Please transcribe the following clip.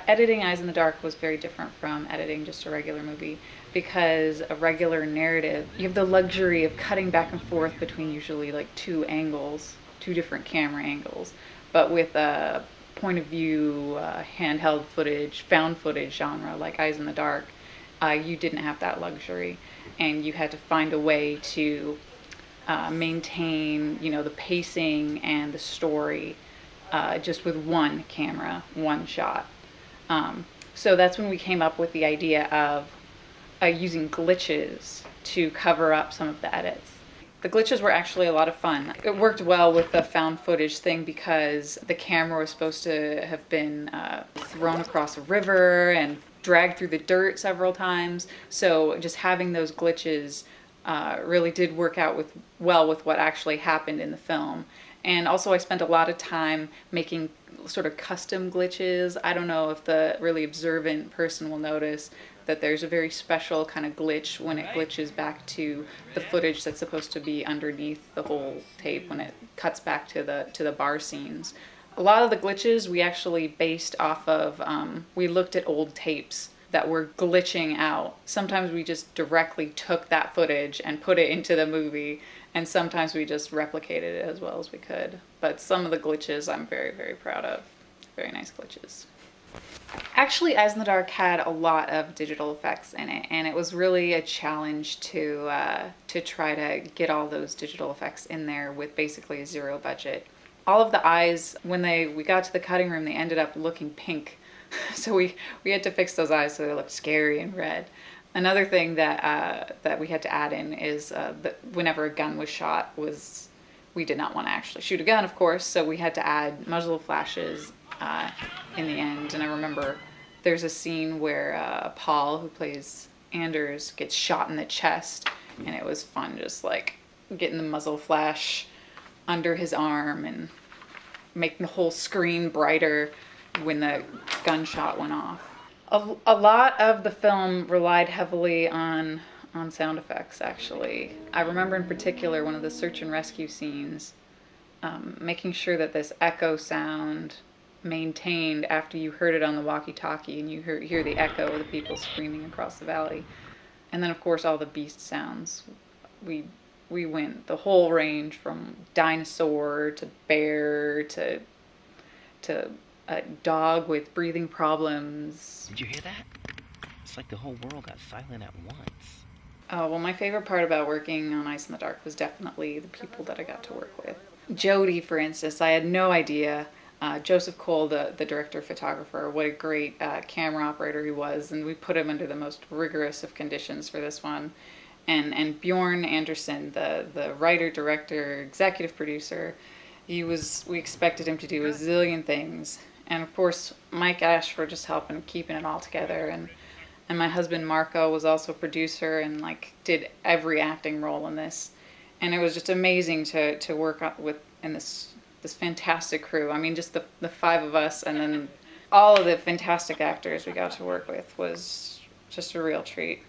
editing Eyes in the Dark was very different from editing just a regular movie, because a regular narrative, you have the luxury of cutting back and forth between usually like two angles, two different camera angles. But with a point of view, handheld footage, found footage genre like Eyes in the Dark, you didn't have that luxury, and you had to find a way to maintain, the pacing and the story just with one camera, one shot. So that's when we came up with the idea of using glitches to cover up some of the edits. The glitches were actually a lot of fun. It worked well with the found footage thing because the camera was supposed to have been thrown across a river and dragged through the dirt several times. So just having those glitches really did work out well with what actually happened in the film. And also I spent a lot of time making sort of custom glitches. I don't know if the really observant person will notice that there's a very special kind of glitch when it glitches back to the footage that's supposed to be underneath the whole tape when it cuts back to the bar scenes. A lot of the glitches we actually based off of, we looked at old tapes that were glitching out. Sometimes we just directly took that footage and put it into the movie, and sometimes we just replicated it as well as we could. But some of the glitches I'm very, very proud of. Very nice glitches. Actually, Eyes in the Dark had a lot of digital effects in it, and it was really a challenge to try to get all those digital effects in there with basically a zero budget. All of the eyes, when we got to the cutting room, they ended up looking pink. So we had to fix those eyes so they looked scary and red. Another thing that we had to add in is that whenever a gun was shot, we did not want to actually shoot a gun, of course, so we had to add muzzle flashes in the end. And I remember there's a scene where Paul, who plays Anders, gets shot in the chest, and it was fun just like getting the muzzle flash under his arm and making the whole screen brighter when the gunshot went off. A lot of the film relied heavily on sound effects, actually. I remember in particular one of the search and rescue scenes, making sure that this echo sound maintained after you heard it on the walkie-talkie and you hear the echo of the people screaming across the valley. And then of course all the beast sounds. We went the whole range from dinosaur to bear to a dog with breathing problems. Did you hear that? It's like the whole world got silent at once. Oh, well, my favorite part about working on Ice in the Dark was definitely the people that I got to work with. Jody, for instance, I had no idea. Joseph Cole, the director photographer, what a great camera operator he was, and we put him under the most rigorous of conditions for this one. And Bjorn Anderson, the writer, director, executive producer, we expected him to do a zillion things. And of course, Mike Ashford just helping keeping it all together. And my husband Marco was also producer and did every acting role in this. And it was just amazing to work in this fantastic crew. I mean, just the five of us, and then all of the fantastic actors we got to work with was just a real treat.